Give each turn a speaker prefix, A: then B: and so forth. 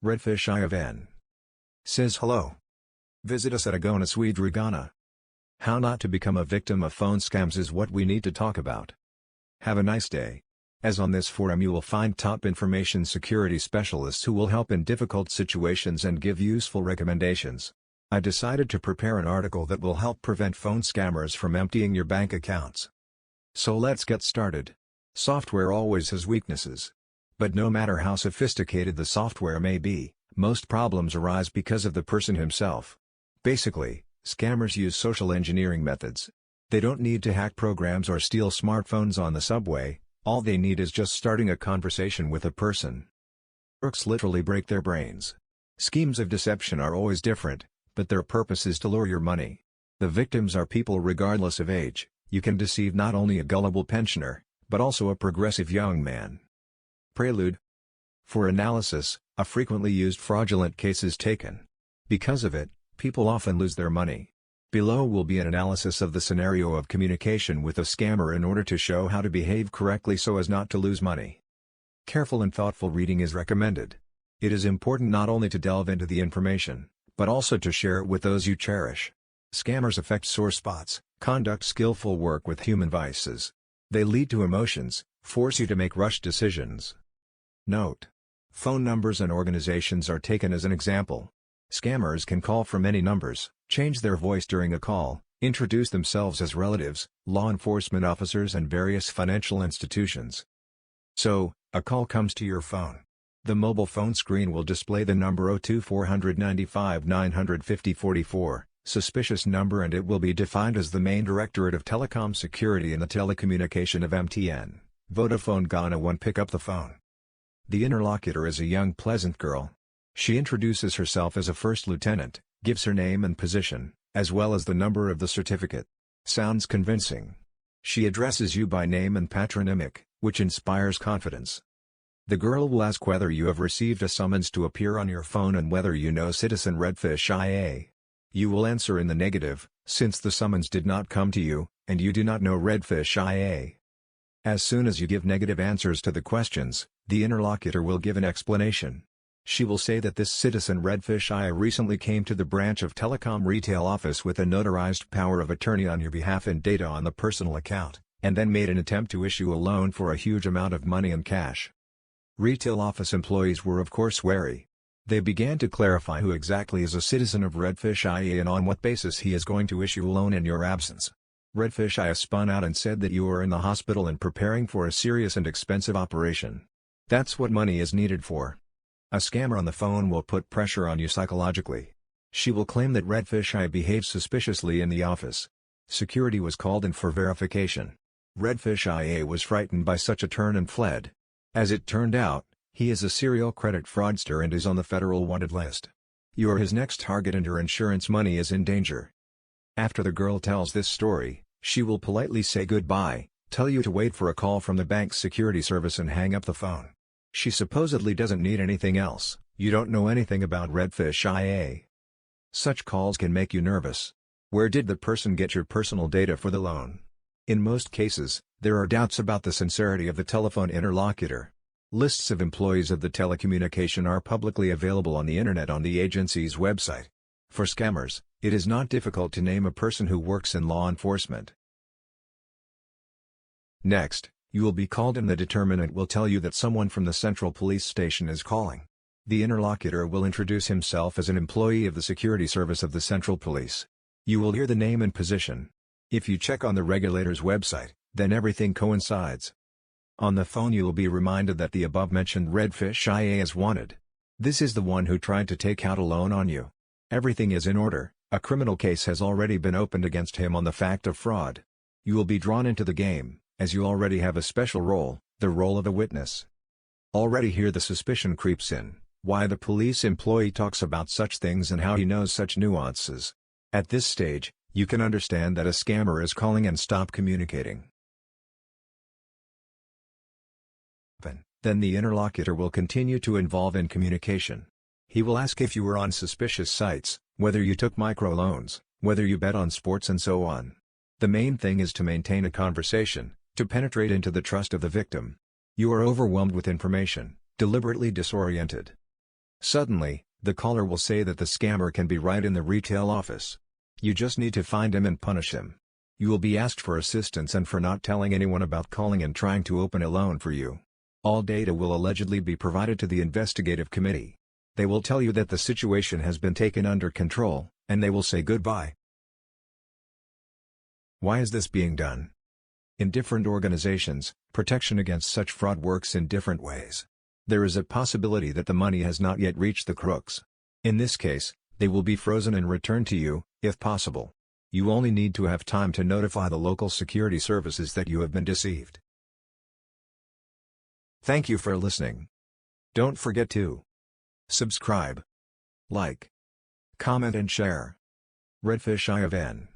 A: Redfish IVN says hello. Visit us at Agona Swedregana. How not to become a victim of phone scams is what we need to talk about. Have a nice day. As on this forum you will find top information security specialists who will help in difficult situations and give useful recommendations. I decided to prepare an article that will help prevent phone scammers from emptying your bank accounts. So let's get started. Software always has weaknesses. But no matter how sophisticated the software may be, most problems arise because of the person himself. Basically, scammers use social engineering methods. They don't need to hack programs or steal smartphones on the subway, all they need is just starting a conversation with a person. Crooks literally break their brains. Schemes of deception are always different, but their purpose is to lure your money. The victims are people regardless of age. You can deceive not only a gullible pensioner, but also a progressive young man. Prelude. For analysis, a frequently used fraudulent case is taken. Because of it, people often lose their money. Below will be an analysis of the scenario of communication with a scammer in order to show how to behave correctly so as not to lose money. Careful and thoughtful reading is recommended. It is important not only to delve into the information, but also to share it with those you cherish. Scammers affect sore spots, conduct skillful work with human vices. They lead to emotions, force you to make rushed decisions. Note: phone numbers and organizations are taken as an example. Scammers can call from any numbers, change their voice during a call, introduce themselves as relatives, law enforcement officers and various financial institutions. So, a call comes to your phone. The mobile phone screen will display the number 02495-950-44, suspicious number, and it will be defined as the main Directorate of Telecom Security in the telecommunication of MTN, Vodafone Ghana. 1. Pick up the phone. The interlocutor is a young pleasant girl. She introduces herself as a first lieutenant, gives her name and position, as well as the number of the certificate. Sounds convincing. She addresses you by name and patronymic, which inspires confidence. The girl will ask whether you have received a summons to appear on your phone and whether you know Citizen Redfish IA. You will answer in the negative, since the summons did not come to you, and you do not know Redfish IA. As soon as you give negative answers to the questions, the interlocutor will give an explanation. She will say that this Citizen Redfish IA recently came to the branch of Telecom retail office with a notarized power of attorney on your behalf and data on the personal account, and then made an attempt to issue a loan for a huge amount of money in cash. Retail office employees were of course wary. They began to clarify who exactly is a citizen of Redfish IA and on what basis he is going to issue a loan in your absence. Redfish IA spun out and said that you are in the hospital and preparing for a serious and expensive operation. That's what money is needed for. A scammer on the phone will put pressure on you psychologically. She will claim that Redfish IA behaved suspiciously in the office. Security was called in for verification. Redfish IA was frightened by such a turn and fled. As it turned out, he is a serial credit fraudster and is on the federal wanted list. You are his next target and your insurance money is in danger. After the girl tells this story, she will politely say goodbye, tell you to wait for a call from the bank's security service and hang up the phone. She supposedly doesn't need anything else. You don't know anything about Redfish IA. Such calls can make you nervous. Where did the person get your personal data for the loan? In most cases, there are doubts about the sincerity of the telephone interlocutor. Lists of employees of the telecommunication are publicly available on the internet on the agency's website. For scammers, it is not difficult to name a person who works in law enforcement. Next, you will be called and the determinant will tell you that someone from the central police station is calling. The interlocutor will introduce himself as an employee of the security service of the central police. You will hear the name and position. If you check on the regulator's website, then everything coincides. On the phone you will be reminded that the above-mentioned Redfish IA is wanted. This is the one who tried to take out a loan on you. Everything is in order, a criminal case has already been opened against him on the fact of fraud. You will be drawn into the game, as you already have a special role, the role of a witness. Already here the suspicion creeps in, why the police employee talks about such things and how he knows such nuances. At this stage, you can understand that a scammer is calling and stop communicating. Then the interlocutor will continue to involve in communication. He will ask if you were on suspicious sites, whether you took microloans, whether you bet on sports and so on. The main thing is to maintain a conversation, to penetrate into the trust of the victim. You are overwhelmed with information, deliberately disoriented. Suddenly, the caller will say that the scammer can be right in the retail office. You just need to find him and punish him. You will be asked for assistance and for not telling anyone about calling and trying to open a loan for you. All data will allegedly be provided to the investigative committee. They will tell you that the situation has been taken under control, and they will say goodbye. Why is this being done? In different organizations, protection against such fraud works in different ways. There is a possibility that the money has not yet reached the crooks. In this case, they will be frozen and returned to you, if possible. You only need to have time to notify the local security services that you have been deceived. Thank you for listening. Don't forget to subscribe, like, comment and share. Redfish IFN